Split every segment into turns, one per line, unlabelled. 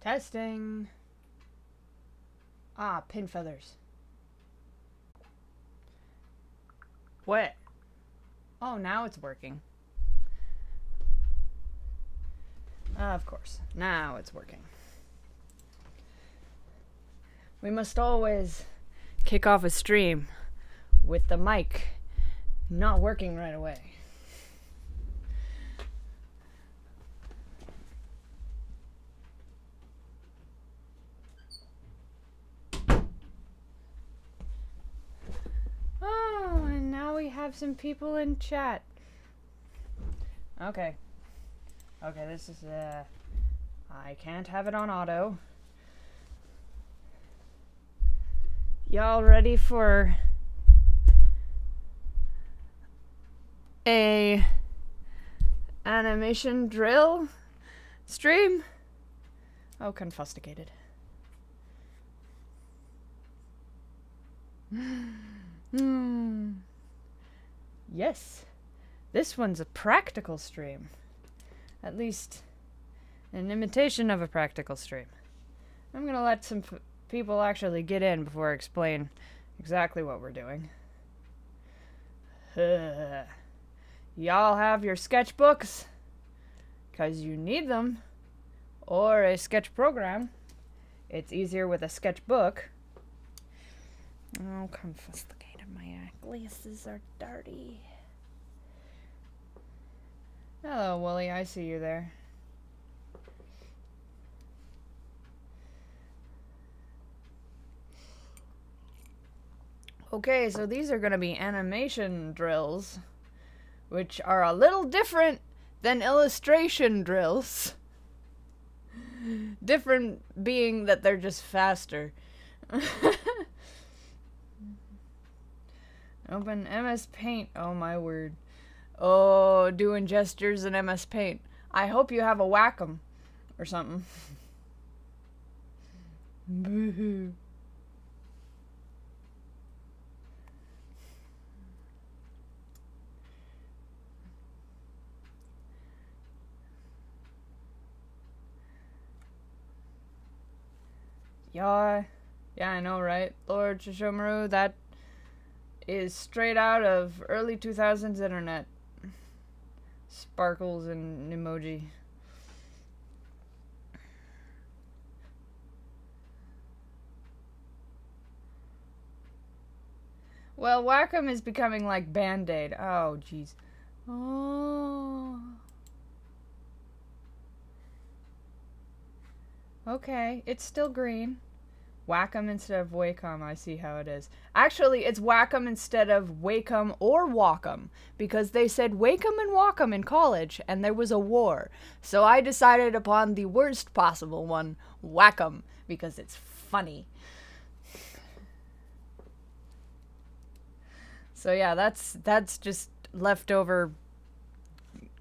Testing. Ah, pin feathers. What? Oh, now it's working. Of course. Now it's working. We must always kick off a stream with the mic not working right away. Oh, and now we have some people in chat. Okay. Okay, this is, I can't have it on auto. Y'all ready for a animation drill stream? Oh, confusticated. Yes, this one's a practical stream. At least an imitation of a practical stream. I'm gonna let some people actually get in before I explain exactly what we're doing. Y'all have your sketchbooks? 'Cause you need them. Or a sketch program. It's easier with a sketchbook. Oh, confiscated. My glasses are dirty. Hello, Wooly. I see you there. Okay, so these are going to be animation drills, which are a little different than illustration drills. Different being that they're just faster. Open MS Paint. Oh my word. Oh, doing gestures in MS Paint. I hope you have a Wacom or something. Boo-hoo. Yeah, I know, right? Lord Shishomaru, that is straight out of early 2000s internet. Sparkles and emoji. Well, Wacom is becoming like Band-Aid. Oh, jeez. Oh. Okay, it's still green. Wacom instead of Wacom, I see how it is. Actually, it's Wacom instead of Wacom or Wacom, because they said Wacom and Wacom in college, and there was a war. So I decided upon the worst possible one, Wacom, because it's funny. So yeah, that's just leftover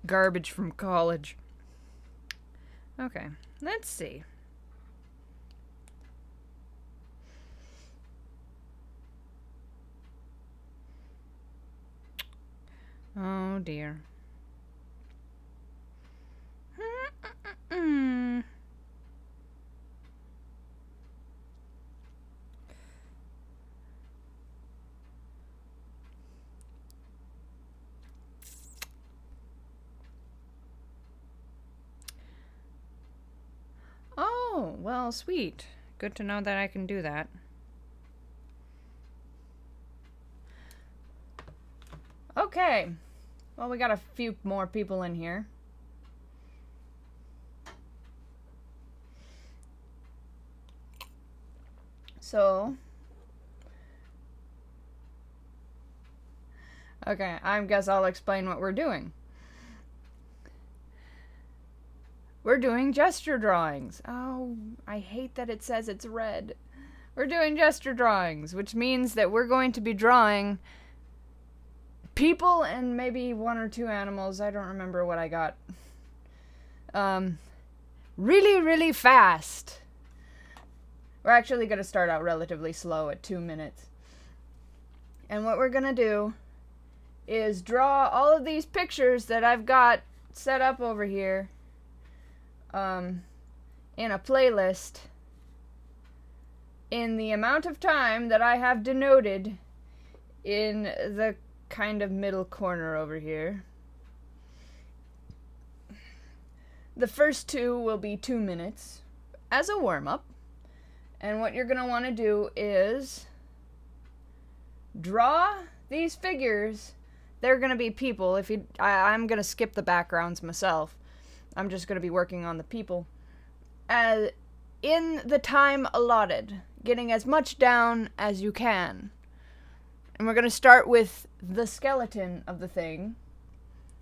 garbage from college. Okay, let's see. Oh dear. Oh, well, sweet. Good to know that I can do that. Okay. Well, we got a few more people in here. So. Okay, I guess I'll explain what we're doing. We're doing gesture drawings. Oh, I hate that it says it's red. We're doing gesture drawings, which means that we're going to be drawing people and maybe one or two animals. I don't remember what I got. Really, really fast. We're actually going to start out relatively slow at 2 minutes. And what we're going to do is draw all of these pictures that I've got set up over here in a playlist in the amount of time that I have denoted in the kind of middle corner over here. The first 2 will be 2 minutes as a warm-up. And what you're going to want to do is draw these figures. They're going to be people. I'm going to skip the backgrounds myself. I'm just going to be working on the people. In the time allotted, getting as much down as you can. And we're going to start with the skeleton of the thing,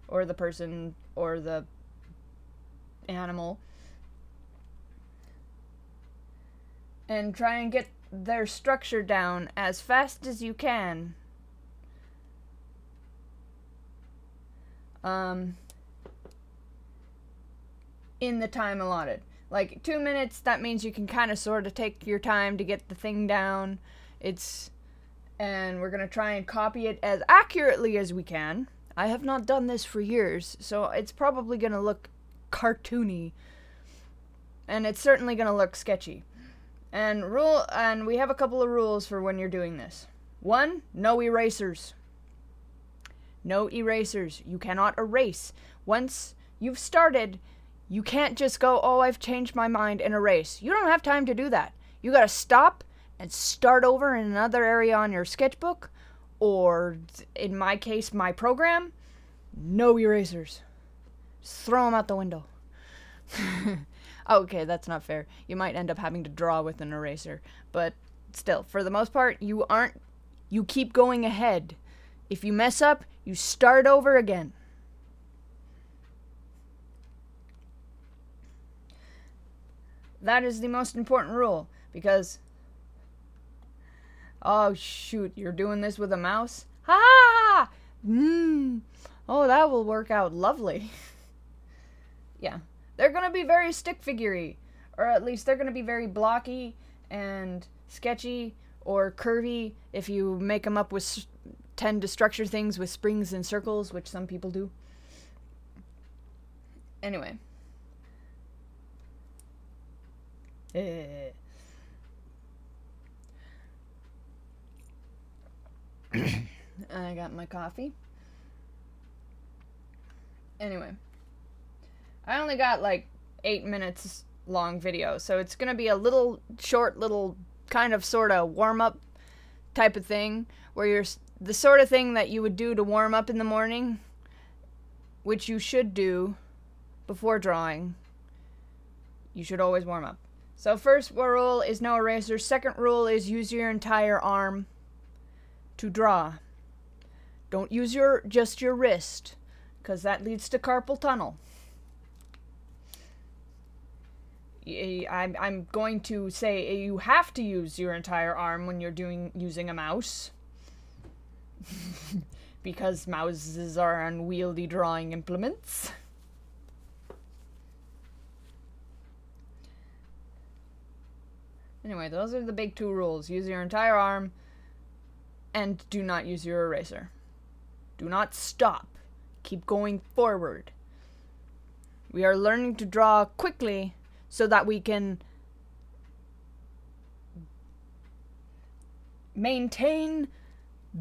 or the person, or the animal. And try and get their structure down as fast as you can. In the time allotted. Like 2 minutes, that means you can kind of sort of take your time to get the thing down. And we're going to try and copy it as accurately as we can. I have not done this for years, so it's probably going to look cartoony. And it's certainly going to look sketchy. And we have a couple of rules for when you're doing this. 1, no erasers. No erasers. You cannot erase. Once you've started, you can't just go, oh, I've changed my mind, and erase. You don't have time to do that. You gotta stop and start over in another area on your sketchbook, or in my case, my program. No erasers. Just throw them out the window. Okay, that's not fair. You might end up having to draw with an eraser. But still, for the most part, you keep going ahead. If you mess up, you start over again. That is the most important rule, because... Oh, shoot, you're doing this with a mouse? Ha! Oh, that will work out lovely. Yeah. They're going to be very stick figure-y, or at least they're going to be very blocky and sketchy or curvy if you make them up with tend to structure things with springs and circles, which some people do. Anyway. I got my coffee. Anyway. I only got like 8 minutes long video, so it's gonna be a little short, little kind of sort of warm-up type of thing, where you're the sort of thing that you would do to warm up in the morning, which you should do before drawing. You should always warm up. So first rule is no erasers. Second rule is use your entire arm to draw. Don't use just your wrist, because that leads to carpal tunnel. I'm going to say you have to use your entire arm when you're using a mouse. Because mouses are unwieldy drawing implements. Anyway, those are the big 2 rules. Use your entire arm, and do not use your eraser. Do not stop. Keep going forward. We are learning to draw quickly so that we can maintain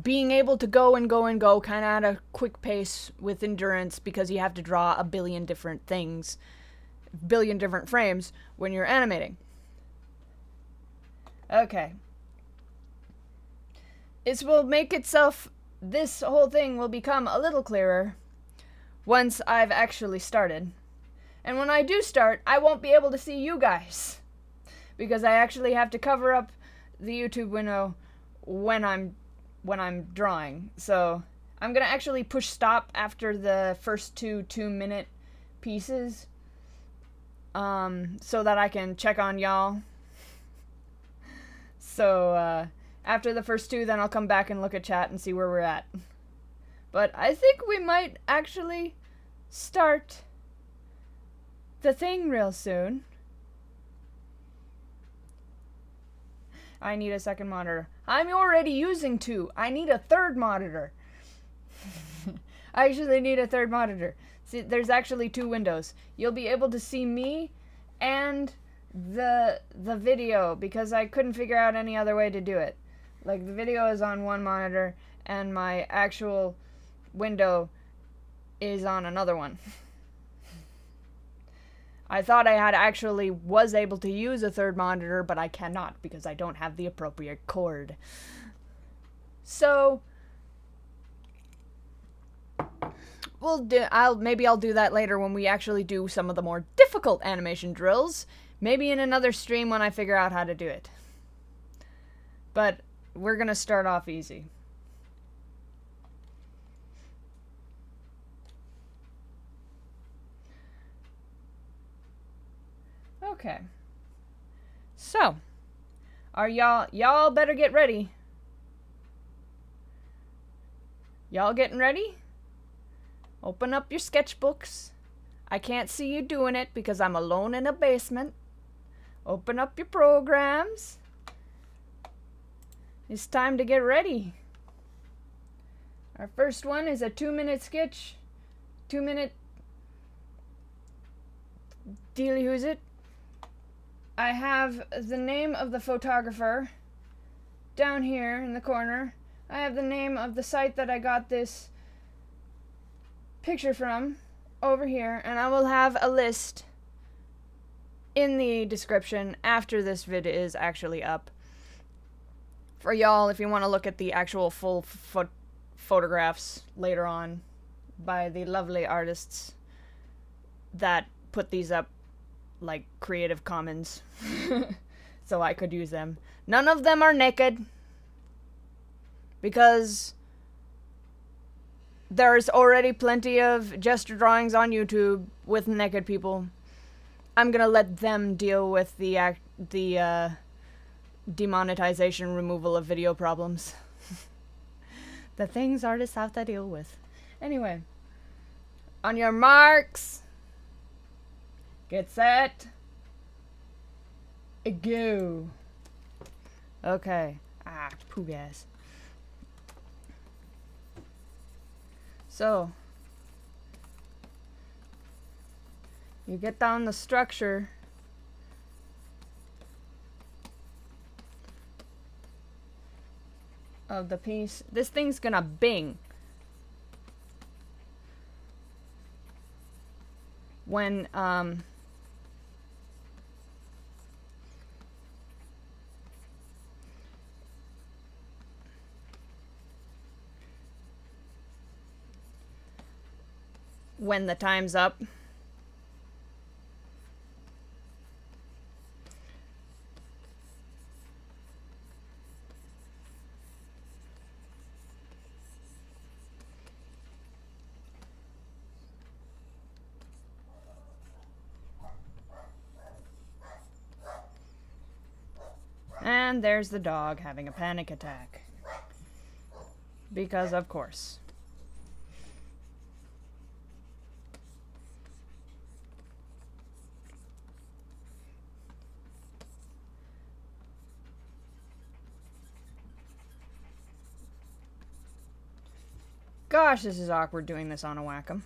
being able to go and go and go kind of at a quick pace with endurance, because you have to draw a billion different things, billion different frames when you're animating. Okay. This whole thing will become a little clearer once I've actually started. And when I do start, I won't be able to see you guys, because I actually have to cover up the YouTube window when I'm drawing. So I'm gonna actually push stop after the first 2 2-minute pieces, so that I can check on y'all. So after the first 2, then I'll come back and look at chat and see where we're at. But I think we might actually start the thing real soon. I need a second monitor. I'm already using 2. I need a third monitor. I actually need a third monitor. See, there's actually 2 windows. You'll be able to see me and the video because I couldn't figure out any other way to do it. Like, the video is on one monitor and my actual window is on another one. I thought I had actually was able to use a third monitor, but I cannot because I don't have the appropriate cord. So maybe I'll do that later when we actually do some of the more difficult animation drills. Maybe in another stream when I figure out how to do it. But we're gonna start off easy. Okay. So, are y'all better get ready. Y'all getting ready? Open up your sketchbooks. I can't see you doing it because I'm alone in a basement. Open up your programs. It's time to get ready. Our first one is a 2-minute sketch. 2-minute dealy who's it. I have the name of the photographer down here in the corner. I have the name of the site that I got this picture from over here, and I will have a list in the description after this video is actually up for y'all if you want to look at the actual full photographs later on by the lovely artists that put these up, like Creative Commons, so I could use them. None of them are naked because there's already plenty of gesture drawings on YouTube with naked people. I'm gonna let them deal with the demonetization removal of video problems. The things artists have to deal with. Anyway, on your marks, get set, go. Okay. Poo gas. So, you get down the structure of the piece. This thing's gonna bing when the time's up. And there's the dog having a panic attack. Because of course. Gosh, this is awkward doing this on a Wacom.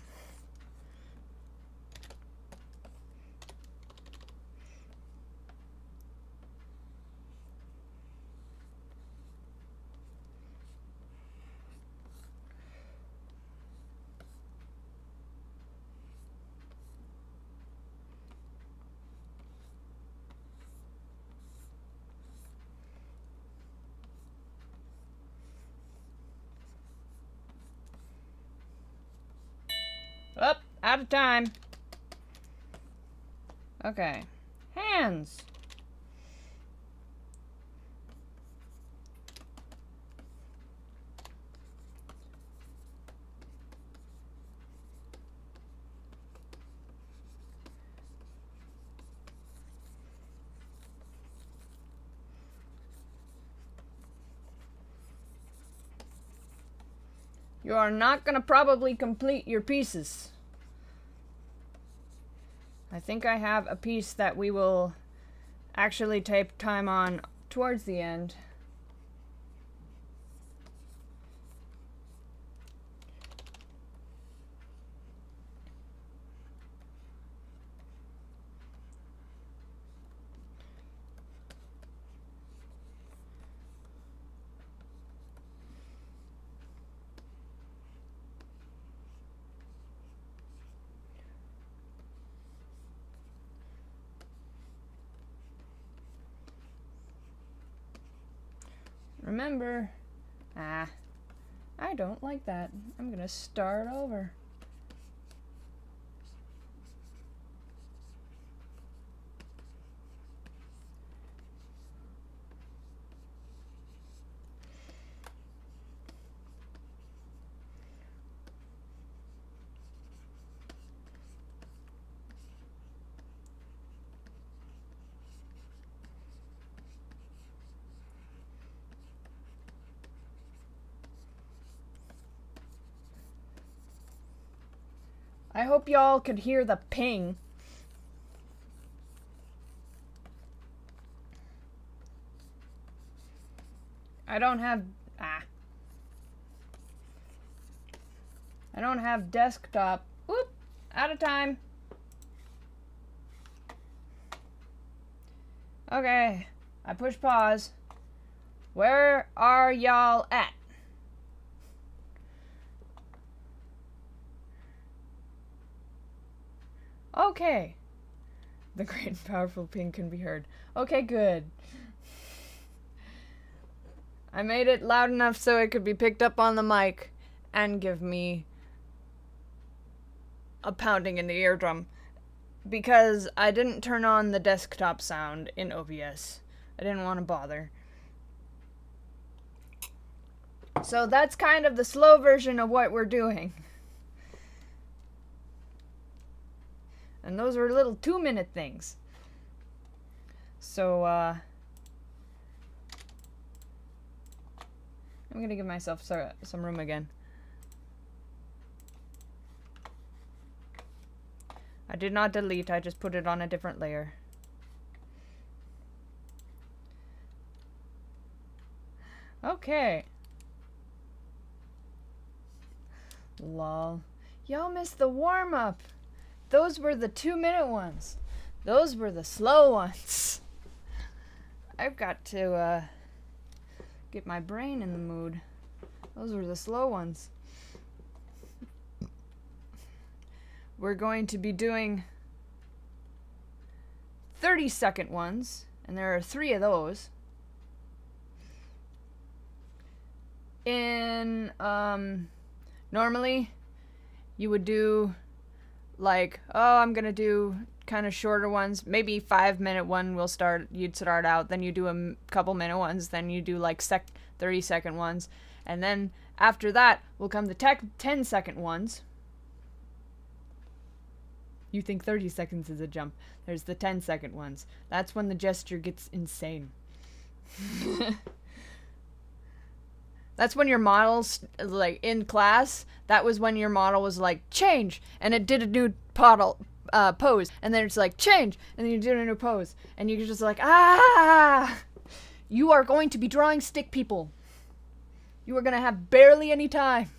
Up, out of time. Okay. Hands. You are not gonna probably complete your pieces. I think I have a piece that we will actually take time on towards the end. Remember. Ah. I don't like that. I'm gonna start over. I hope y'all could hear the ping. I don't have desktop. Whoop, out of time. Okay, I push pause. Where are y'all at? Okay. The great and powerful ping can be heard. Okay, good. I made it loud enough so it could be picked up on the mic and give me a pounding in the eardrum. Because I didn't turn on the desktop sound in OBS. I didn't want to bother. So that's kind of the slow version of what we're doing. And those were little 2-minute things. So, I'm gonna give myself some room again. I did not delete, I just put it on a different layer. Okay. Lol. Y'all missed the warm-up. Those were the 2-minute ones. Those were the slow ones. I've got to get my brain in the mood. Those were the slow ones. We're going to be doing 30-second ones, and there are 3 of those. In, normally, you would do like, oh, I'm gonna do kind of shorter ones, maybe 5-minute one you'd start out, then you do a couple minute ones, then you do like 30-second ones, and then after that will come the 10-second ones. You think 30 seconds is a jump. There's the 10-second ones. That's when the gesture gets insane. That's when your model's, like, in class, that was when your model was like, change, and it did a new pose, and then it's like, change, and then you did a new pose, and you're just like, ah! You are going to be drawing stick people. You are going to have barely any time.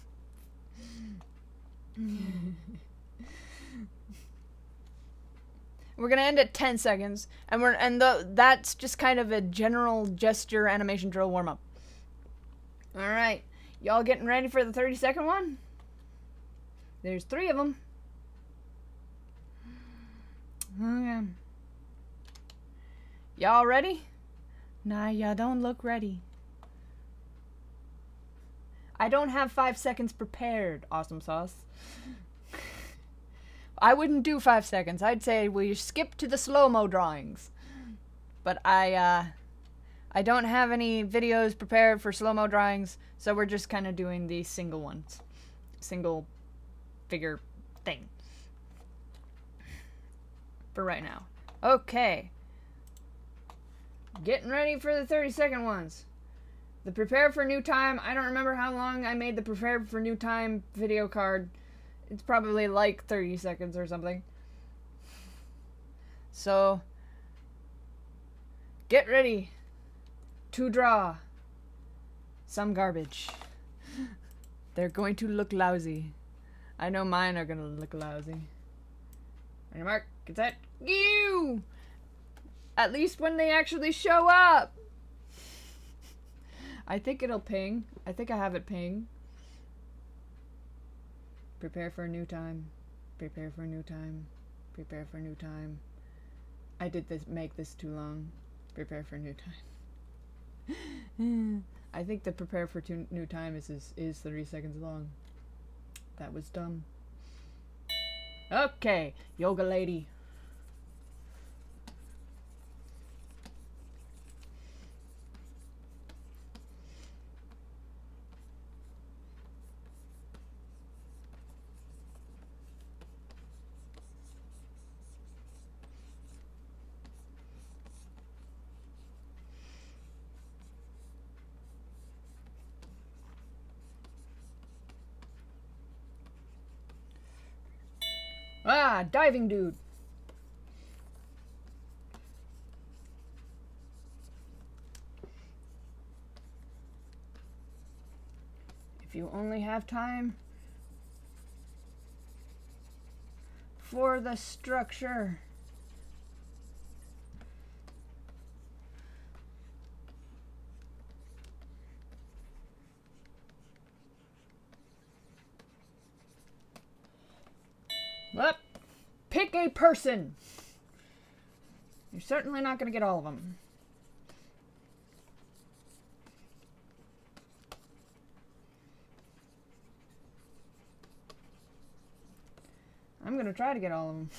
We're going to end at 10 seconds, and that's just kind of a general gesture animation drill warm-up. Alright, y'all getting ready for the 30-second one? There's 3 of them. Okay. Y'all ready? Nah, y'all don't look ready. I don't have 5 seconds prepared, awesome sauce. I wouldn't do 5 seconds. I'd say we skip to the slow-mo drawings. But I don't have any videos prepared for slow-mo drawings, so we're just kind of doing these single ones. Single figure thing. For right now. Okay. Getting ready for the 30-second ones. The prepare for new time, I don't remember how long I made the prepare for new time video card. It's probably like 30 seconds or something. So, get ready to draw some garbage. They're going to look lousy. I know mine are gonna look lousy. On your mark, get set, go! At least when they actually show up! I think it'll ping. I think I have it ping. Prepare for a new time. Prepare for a new time. Prepare for a new time. I did make this too long. Prepare for a new time. I think the prepare for new time is 30 seconds long. That was dumb. Okay, yoga lady. Ah, diving dude. If you only have time for the structure. Well, pick a person. You're certainly not going to get all of them. I'm going to try to get all of them.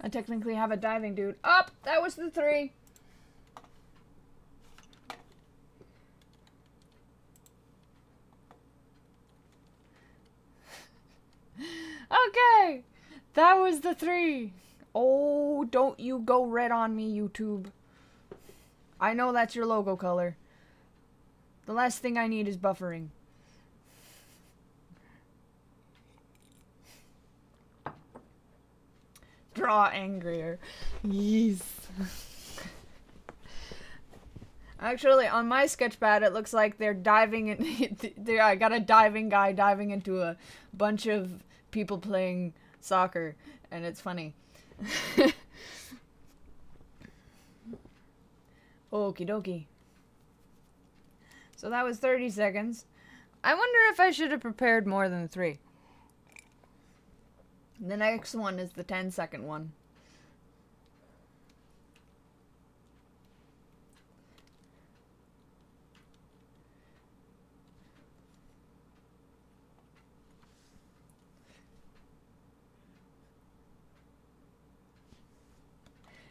I technically have a diving dude. Up! Oh, that was the 3. Okay! That was the 3. Oh, don't you go red on me, YouTube. I know that's your logo color. The last thing I need is buffering. Draw angrier. Yes. Actually, on my sketchpad, it looks like they're diving in. I got a diving guy diving into a bunch of people playing soccer, and it's funny. Okie dokie. So that was 30 seconds. I wonder if I should have prepared more than 3. The next one is the 10-second one.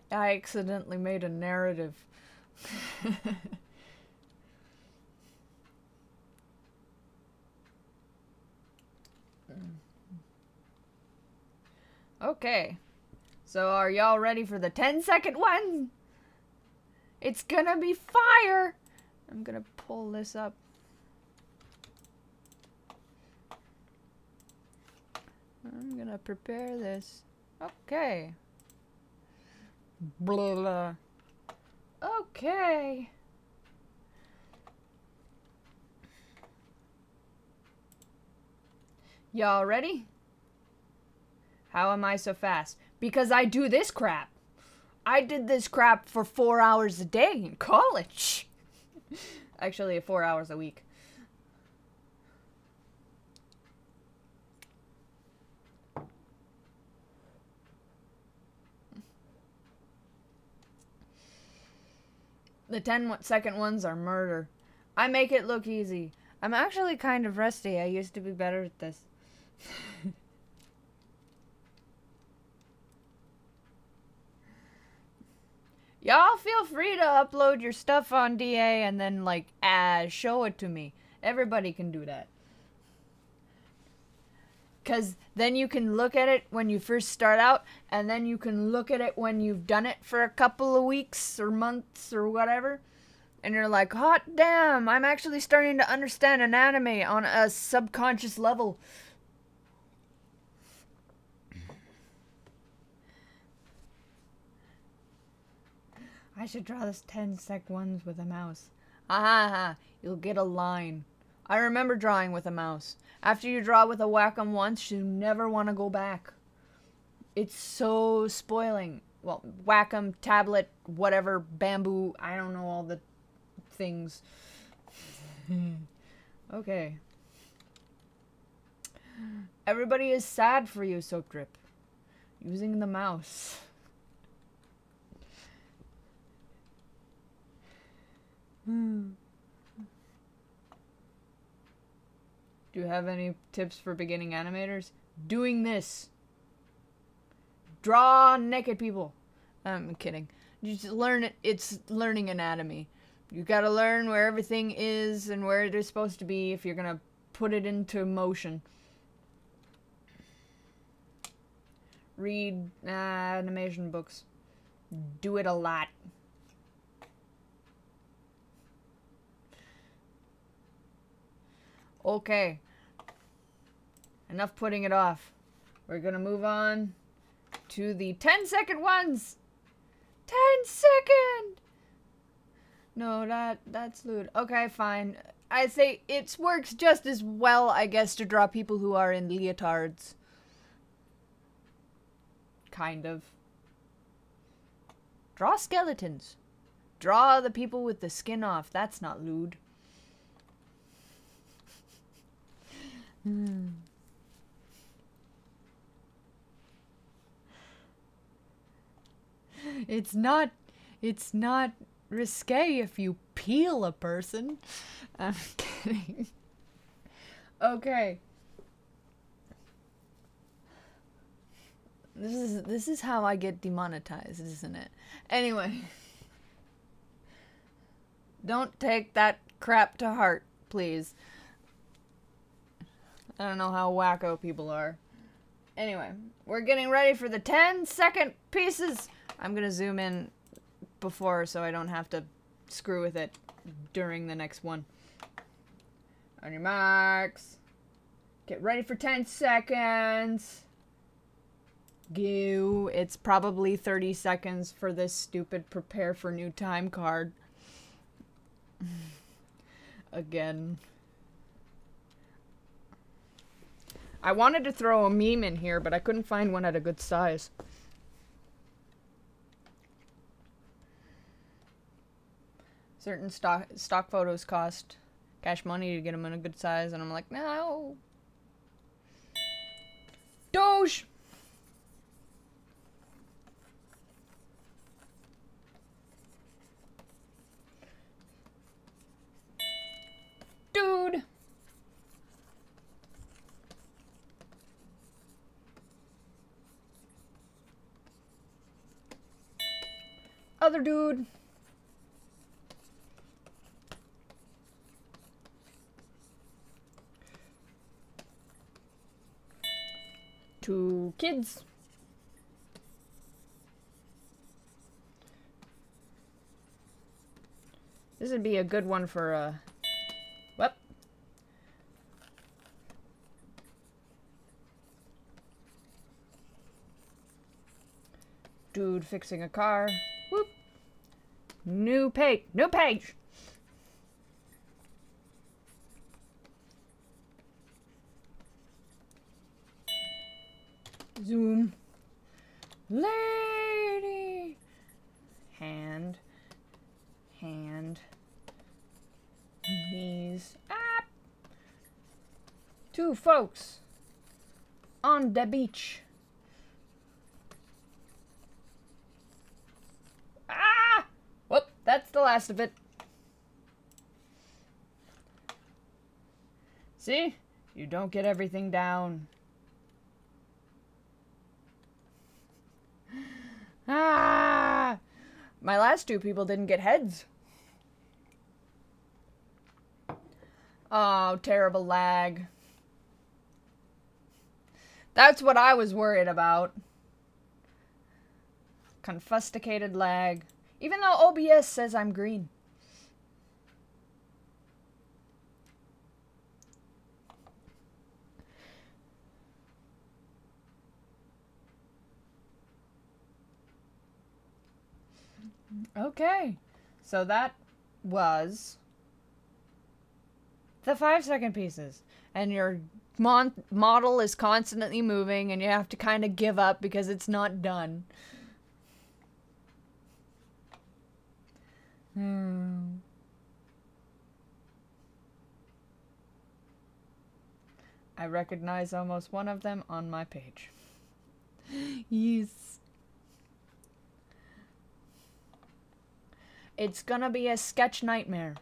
I accidentally made a narrative. Okay, so are y'all ready for the 10-second one? It's gonna be fire! I'm gonna pull this up. I'm gonna prepare this. Okay. Blah, blah. Okay. Y'all ready? How am I so fast? Because I do this crap. I did this crap for 4 hours a day in college. Actually, 4 hours a week. The 10-second ones are murder. I make it look easy. I'm actually kind of rusty. I used to be better at this. Y'all feel free to upload your stuff on DA and then, like, show it to me. Everybody can do that. Because then you can look at it when you first start out, and then you can look at it when you've done it for a couple of weeks or months or whatever. And you're like, hot damn, I'm actually starting to understand anatomy on a subconscious level. I should draw this 10-sec ones with a mouse. Ha, you'll get a line. I remember drawing with a mouse. After you draw with a Wacom once, you never want to go back. It's so spoiling. Well, Wacom, tablet, whatever, bamboo, I don't know all the things. Okay. Everybody is sad for you, Soap Drip. Using the mouse. Do you have any tips for beginning animators? Doing this. Draw naked people. I'm kidding. You just learn it. It's learning anatomy. You gotta learn where everything is and where it is supposed to be if you're gonna put it into motion. Read animation books. Do it a lot. Okay. Enough putting it off. We're gonna move on to the 10-second ones. 10-second! No, that's lewd. Okay, fine. I say it works just as well, I guess, to draw people who are in leotards. Kind of. Draw skeletons. Draw the people with the skin off. That's not lewd. It's not risque if you peel a person. I'm kidding. Okay. This is how I get demonetized, isn't it? Anyway. Don't take that crap to heart, please. I don't know how wacko people are. Anyway, we're getting ready for the 10-second pieces. I'm gonna zoom in before so I don't have to screw with it during the next one. On your marks. Get ready for 10 seconds. Go. It's probably 30 seconds for this stupid prepare for new time card. Again. I wanted to throw a meme in here, but I couldn't find one at a good size. Certain stock photos cost cash money to get them in a good size, and I'm like, no. Doge! Dude! Other dude. Two kids. This would be a good one for what? Dude fixing a car. Whoop. New page. New page. Zoom. Lady. Hand. Knees. Up. Two folks. On the beach. Ah! Whoop, that's the last of it. See? You don't get everything down. Ah! My last two people didn't get heads. Oh, terrible lag. That's what I was worried about. Confusticated lag. Even though OBS says I'm green. Okay, so that was the 5-second pieces, and your model is constantly moving, and you have to kind of give up because it's not done. I recognize almost one of them on my page. Yes. It's gonna be a sketch nightmare.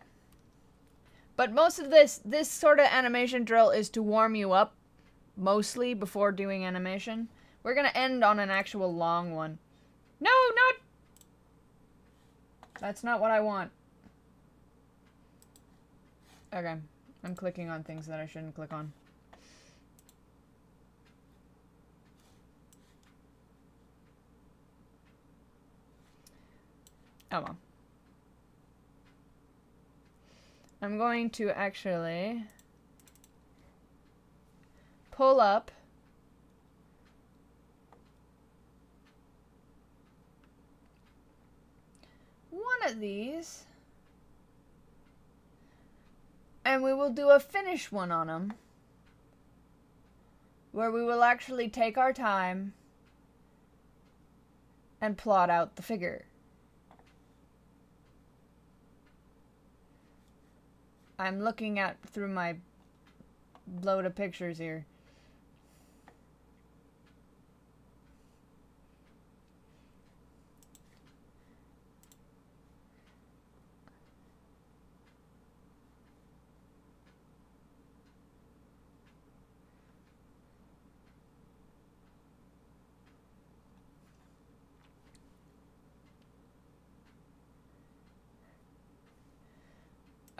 But most of this sort of animation drill is to warm you up, mostly, before doing animation. We're gonna end on an actual long one. No, not... That's not what I want. Okay, I'm clicking on things that I shouldn't click on. Oh well. I'm going to actually pull up one of these, and we will do a finish one on them, where we will actually take our time and plot out the figure. I'm looking at through my load of pictures here.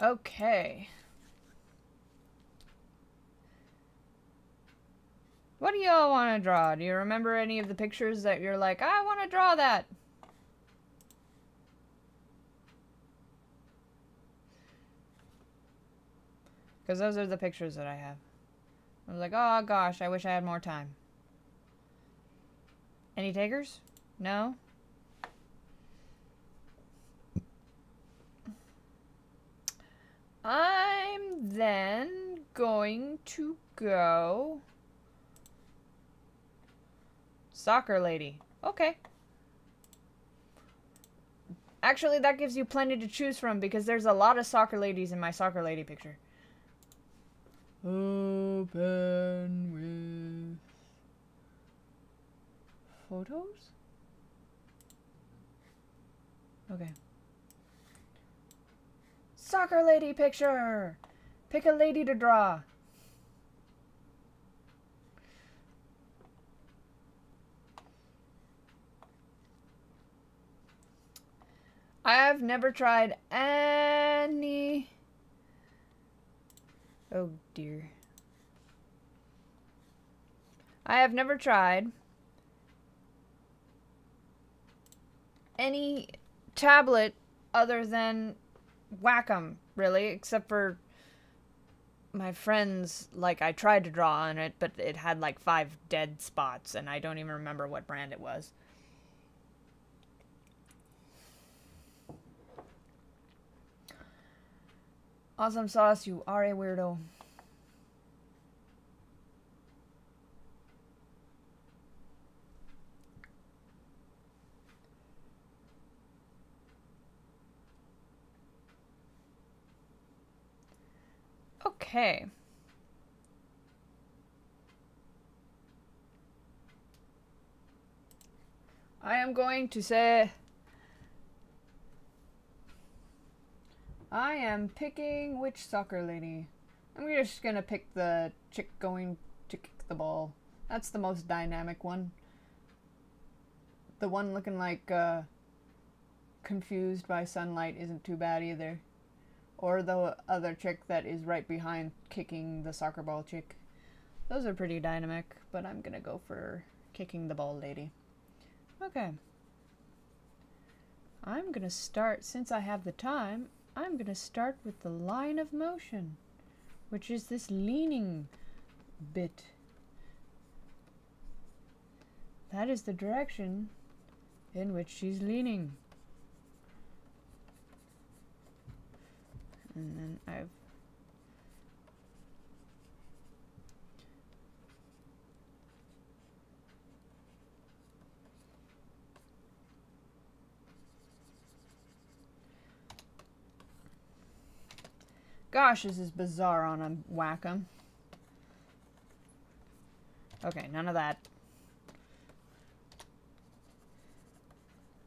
Okay. What do y'all want to draw? Do you remember any of the pictures that you're like, I want to draw that? Because those are the pictures that I have. I was like, oh gosh, I wish I had more time. Any takers? No? I'm then going to go... Soccer lady. Okay. Actually, that gives you plenty to choose from because there's a lot of soccer ladies in my soccer lady picture. Open with photos? Okay. Soccer lady picture! Pick a lady to draw. I have never tried any... Oh dear. I have never tried any tablet other than Wacom, really, except for my friends. Like, I tried to draw on it, but it had like 5 dead spots, and I don't even remember what brand it was. Awesome sauce, you are a weirdo. Okay. I am going to say... I am picking which soccer lady. I'm just gonna pick the chick going to kick the ball. That's the most dynamic one. The one looking like confused by sunlight isn't too bad either. Or the other chick that is right behind kicking the soccer ball chick. Those are pretty dynamic, but I'm gonna go for kicking the ball lady. Okay. I'm gonna start, since I have the time, I'm gonna start with the line of motion, which is this leaning bit. That is the direction in which she's leaning. And then I've... Gosh, this is bizarre on a Wacom. Okay, none of that.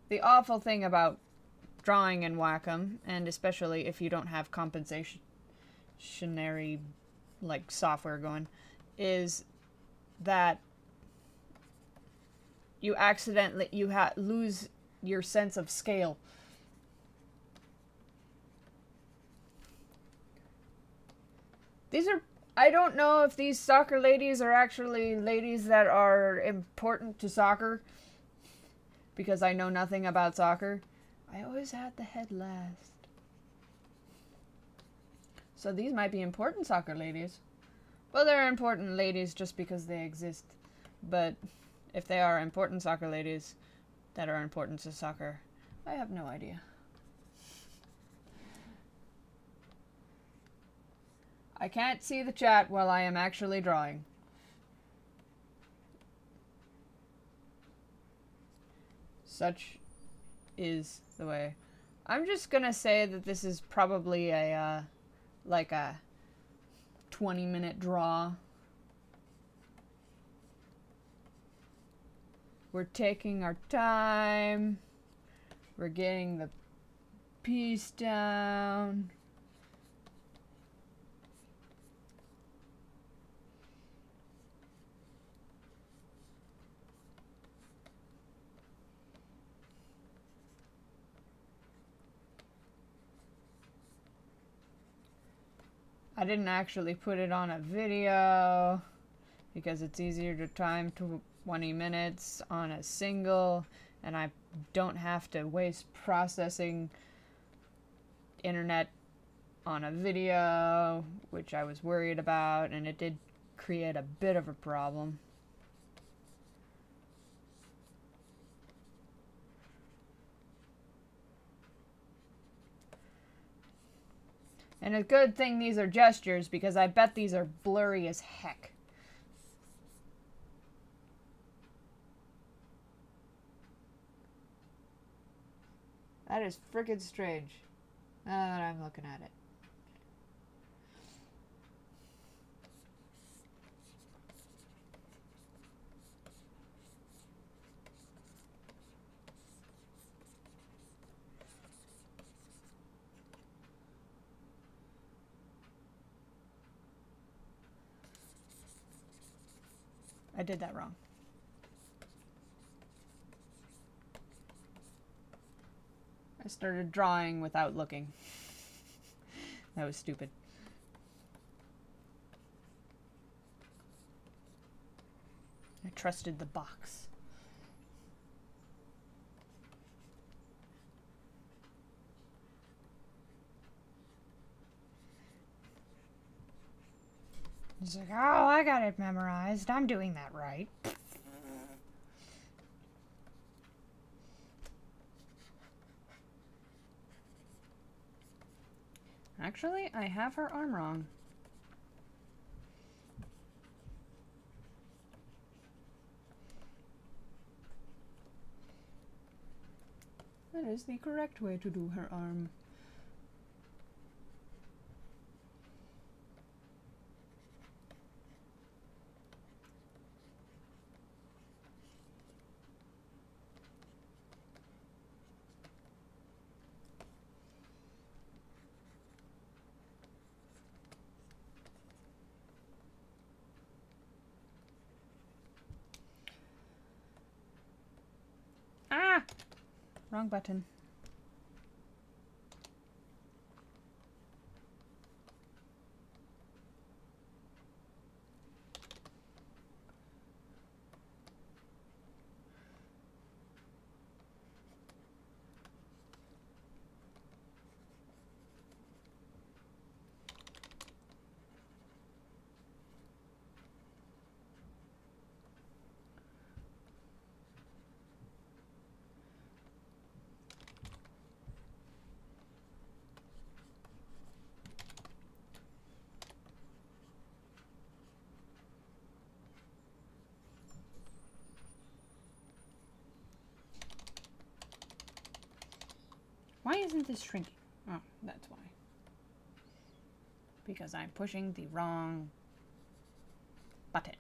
The awful thing about drawing in Wacom, and especially if you don't have compensationary, like, software going, is that you accidentally, lose your sense of scale. These are, I don't know if these soccer ladies are actually ladies that are important to soccer, because I know nothing about soccer. I always had the head last. So these might be important soccer ladies. Well, they're important ladies just because they exist. But if they are important soccer ladies that are important to soccer, I have no idea. I can't see the chat while I am actually drawing. Such is the way. I'm just gonna say that this is probably a, like a 20-minute draw. We're taking our time. We're getting the piece down. I didn't actually put it on a video because it's easier to time to 20 minutes on a single, and I don't have to waste processing internet on a video, which I was worried about, and it did create a bit of a problem. And a good thing these are gestures, because I bet these are blurry as heck. That is frickin' strange, now that I'm looking at it. I did that wrong. I started drawing without looking. That was stupid. I trusted the box. He's like, oh, I got it memorized. I'm doing that right. Actually, I have her arm wrong. That is the correct way to do her arm. Ah! Wrong button. Why isn't this shrinking? Oh, that's why. Because I'm pushing the wrong button.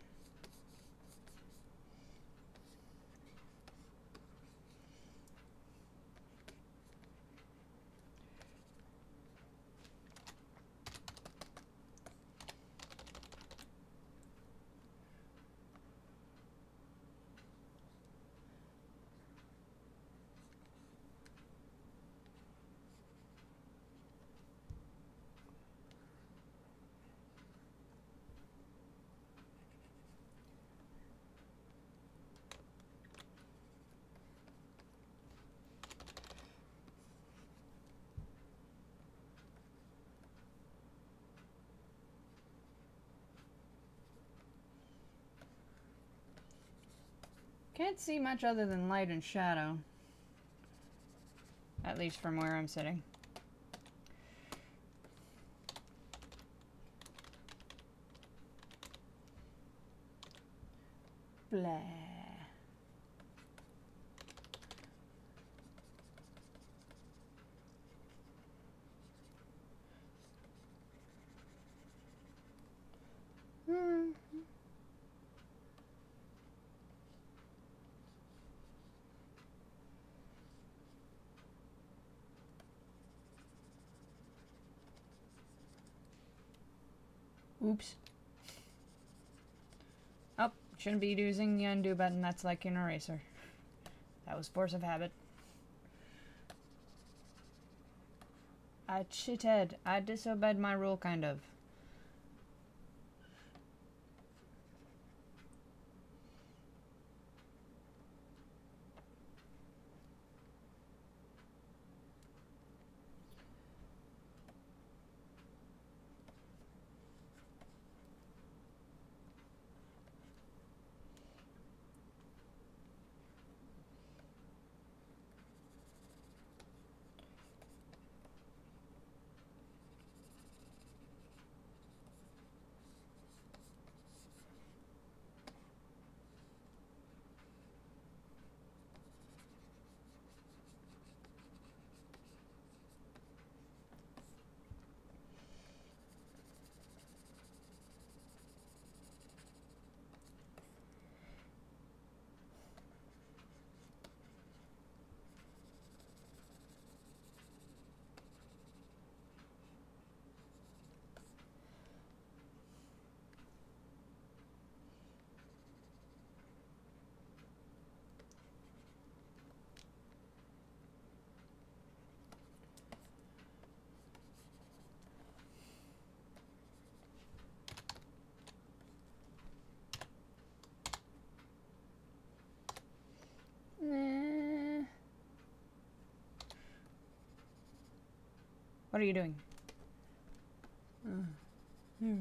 Can't see much other than light and shadow. At least from where I'm sitting. Blah. Oops. Oh, shouldn't be using the undo button. That's like an eraser. That was force of habit. I cheated. I disobeyed my rule, kind of. Nah. What are you doing? There we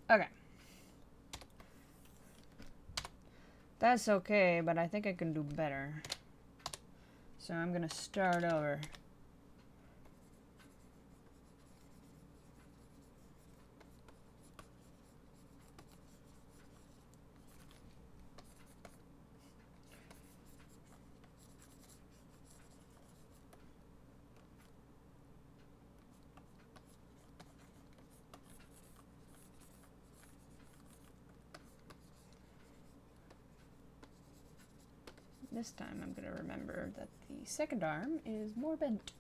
go. Okay. That's okay, but I think I can do better. So I'm gonna start over. This time I'm going to remember that the second arm is more bent.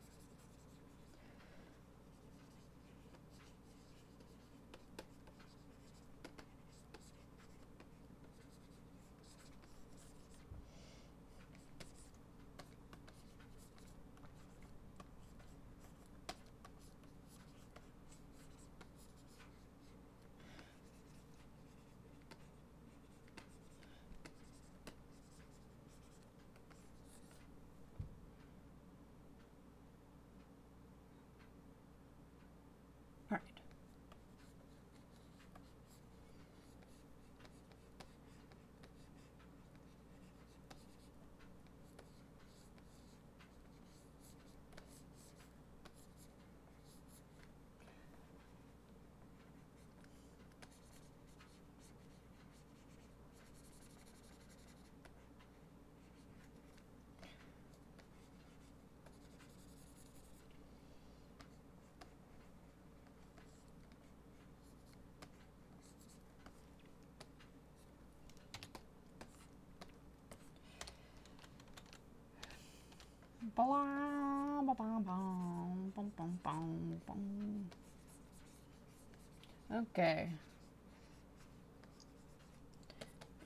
Okay.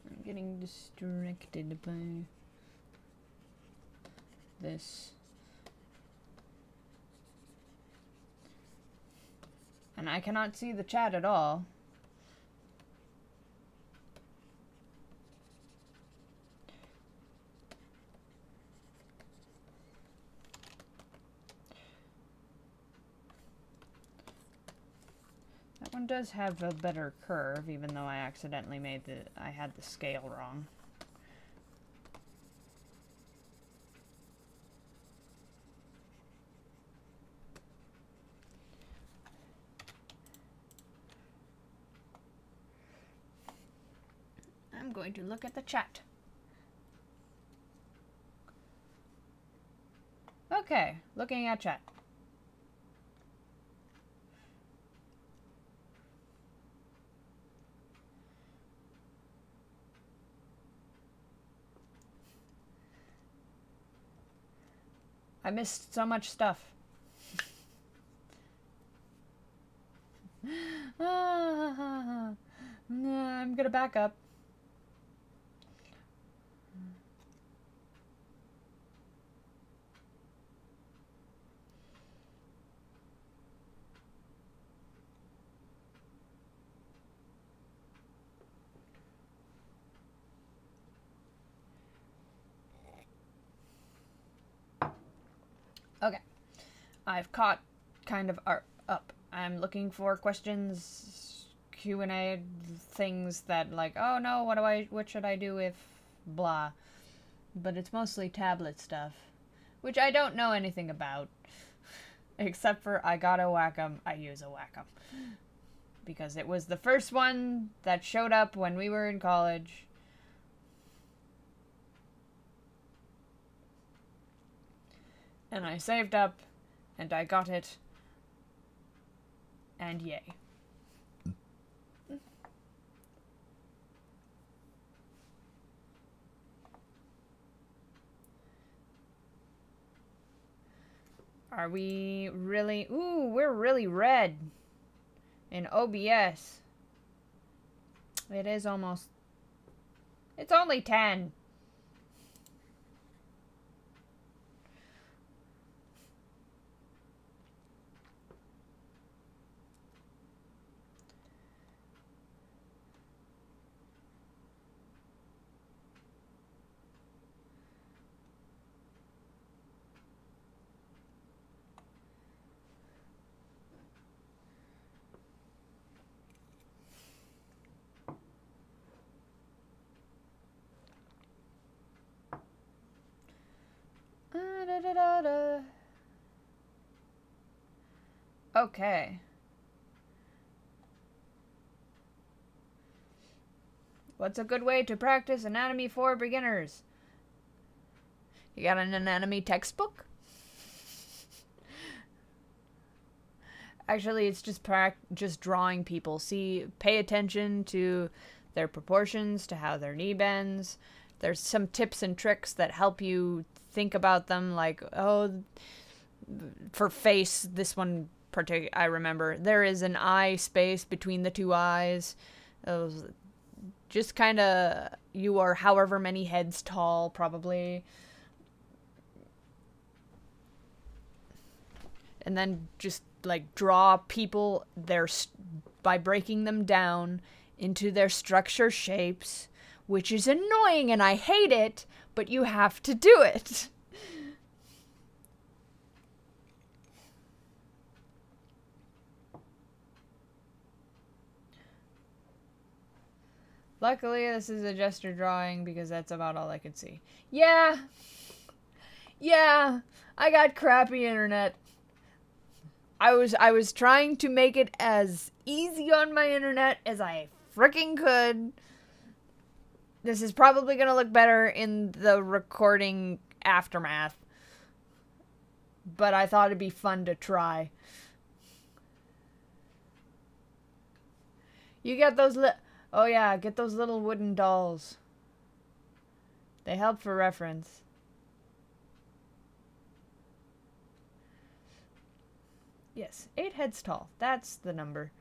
I'm getting distracted by this. And I cannot see the chat at all. one does have a better curve, even though I accidentally I had the scale wrong. I'm going to look at the chat. Okay, looking at chat. I missed so much stuff. I'm gonna back up. Okay, I've caught kind of up. I'm looking for questions, Q&A, things that like, oh no, what should I do if blah. But it's mostly tablet stuff, which I don't know anything about, except for I got a Wacom, I use a Wacom. Because it was the first one that showed up when we were in college. And I saved up, and I got it, and yay. Are we really... Ooh, we're really red in OBS. It is almost... It's only 10. Okay. What's a good way to practice anatomy for beginners? You got an anatomy textbook? Actually, it's just drawing people. Pay attention to their proportions, to how their knee bends. There's some tips and tricks that help you think about them, like, oh, for face, this one I remember, there is an eye space between the two eyes. Just kind of, you are however many heads tall, probably. And then just, like, draw people by breaking them down into their structure shapes, which is annoying and I hate it, but you have to do it. Luckily, this is a gesture drawing because that's about all I could see. Yeah, I got crappy internet. I was trying to make it as easy on my internet as I frickin' could. This is probably gonna look better in the recording aftermath, but I thought it'd be fun to try. You get those oh yeah, get those little wooden dolls. They help for reference. Yes, 8 heads tall. That's the number.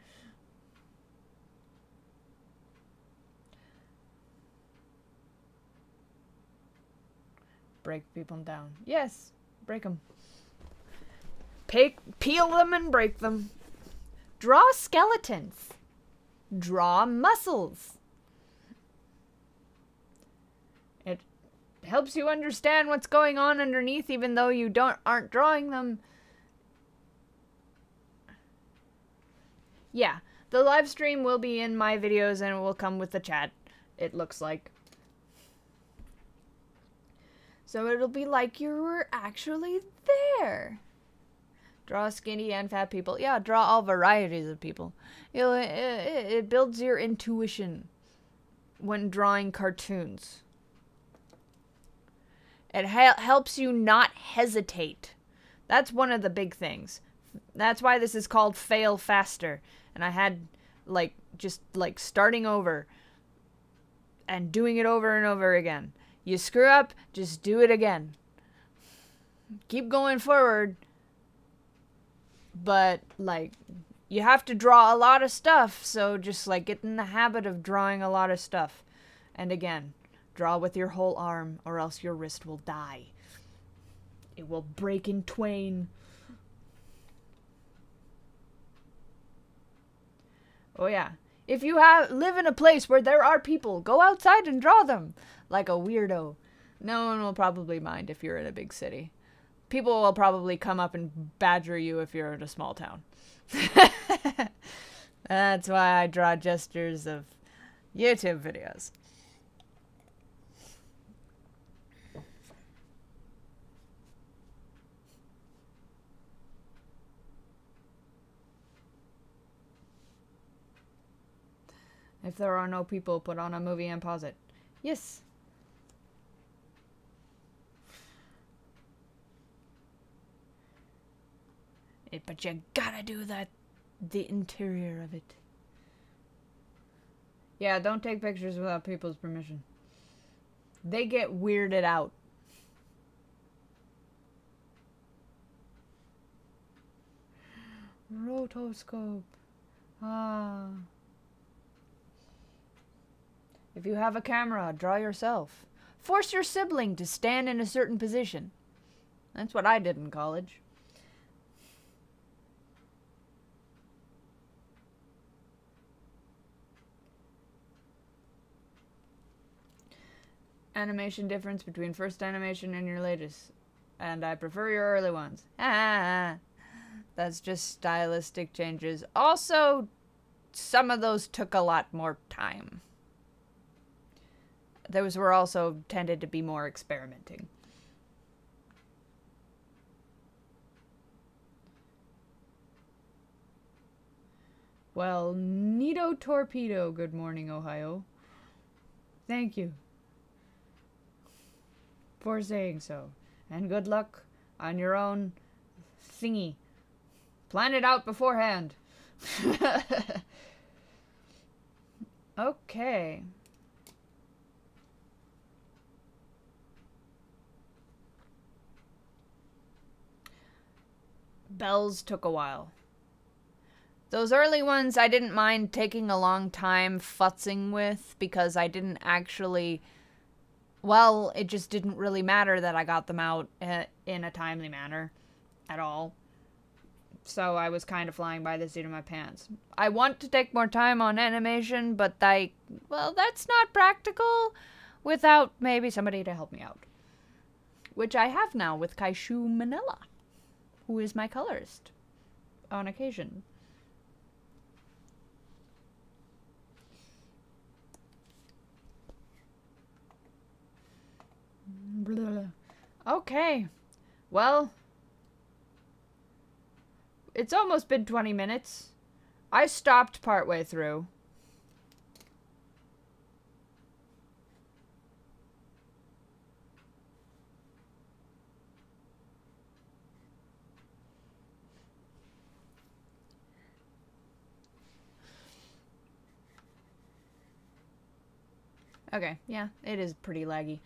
Break people down. Yes, break them. Peel them and break them. Draw skeletons. Draw muscles. It helps you understand what's going on underneath even though you aren't drawing them. Yeah, The live stream will be in my videos and it will come with the chat, it looks like. So it'll be like you were actually there. Draw skinny and fat people. Yeah, draw all varieties of people. It builds your intuition when drawing cartoons. It helps you not hesitate. That's one of the big things. That's why this is called fail faster. And I had, like, just, like, starting over and doing it over and over again. You screw up, just do it again. Keep going forward. But, like, you have to draw a lot of stuff, so just, like, get in the habit of drawing a lot of stuff. And again, draw with your whole arm, or else your wrist will die. It will break in twain. Oh yeah. If you live in a place where there are people, go outside and draw them. Like a weirdo. No one will probably mind if you're in a big city. People will probably come up and badger you if you're in a small town. That's why I draw gestures of YouTube videos. If there are no people, put on a movie and pause it. Yes. But you gotta do the interior of it. Yeah, don't take pictures without people's permission. They get weirded out. Rotoscope. Ah. If you have a camera, draw yourself. Force your sibling to stand in a certain position. That's what I did in college. Animation difference between first animation and your latest. And I prefer your early ones. Ah, that's just stylistic changes. Also, some of those took a lot more time. Those were also tended to be more experimenting. Well, Neato Torpedo, good morning, Ohio. Thank you for saying so. And good luck on your own thingy. Plan it out beforehand. Okay. Bells took a while. Those early ones I didn't mind taking a long time futzing with because I didn't actually... Well, it just didn't really matter that I got them out in a timely manner at all. So I was kind of flying by the seat of my pants. I want to take more time on animation, but well, that's not practical without maybe somebody to help me out. Which I have now with Kaishu Manila, who is my colorist on occasion. Okay, well, it's almost been 20 minutes. I stopped partway through. Okay, yeah, it is pretty laggy.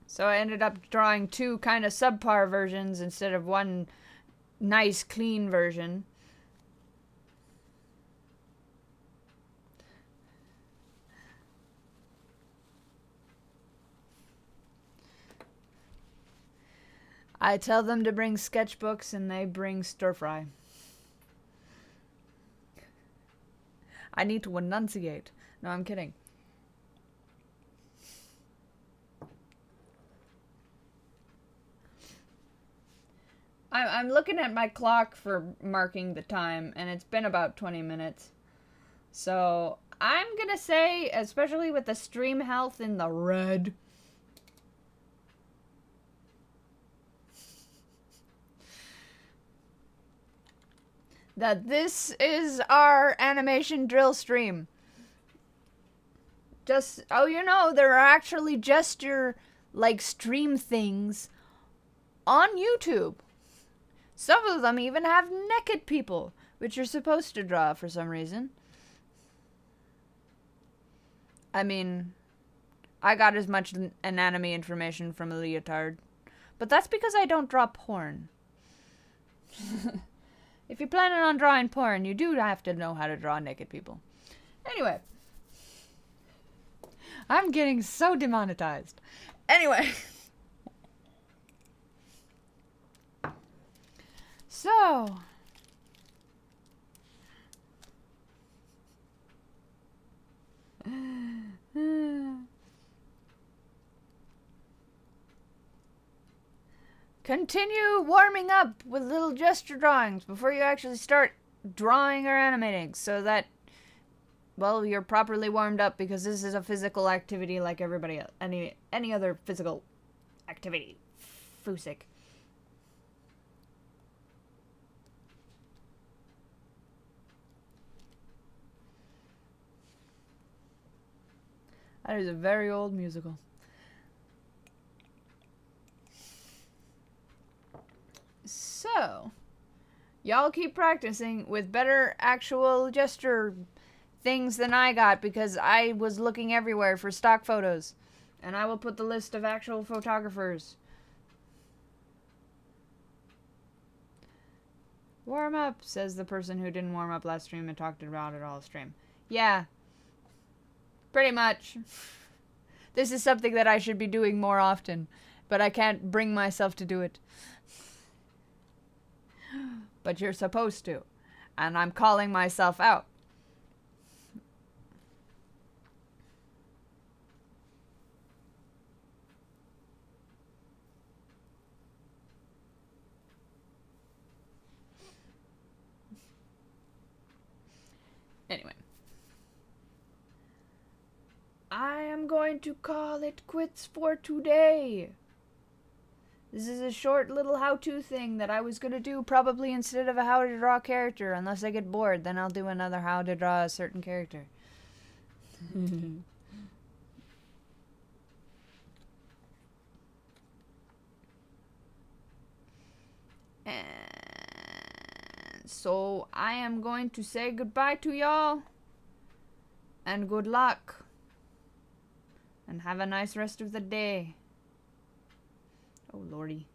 So I ended up drawing two kind of subpar versions instead of one nice, clean version. I tell them to bring sketchbooks and they bring stir fry. I need to enunciate. No, I'm kidding. I'm looking at my clock for marking the time, and it's been about 20 minutes. So I'm gonna say, especially with the stream health in the red, that this is our animation drill stream. Just, oh, you know, there are actually gesture, like, stream things on YouTube. Some of them even have naked people, which you're supposed to draw for some reason. I mean, I got as much anatomy information from a leotard, but that's because I don't draw porn. If you're planning on drawing porn, you do have to know how to draw naked people. Anyway. I'm getting so demonetized. Anyway. So. Continue warming up with little gesture drawings before you actually start drawing or animating, so that, well, you're properly warmed up, because this is a physical activity like everybody else, any other physical activity. Fusick. That is a very old musical. So, y'all keep practicing with better actual gesture things than I got, because I was looking everywhere for stock photos. And I will put the list of actual photographers. Warm up, says the person who didn't warm up last stream and talked about it all stream. Yeah. Pretty much. This is something that I should be doing more often, but I can't bring myself to do it. But you're supposed to. And I'm calling myself out. Anyway. I am going to call it quits for today. This is a short little how-to thing that I was going to do probably instead of a how to draw character. Unless I get bored, then I'll do another how to draw a certain character. And so I am going to say goodbye to y'all. And good luck. And have a nice rest of the day. Oh, lordy.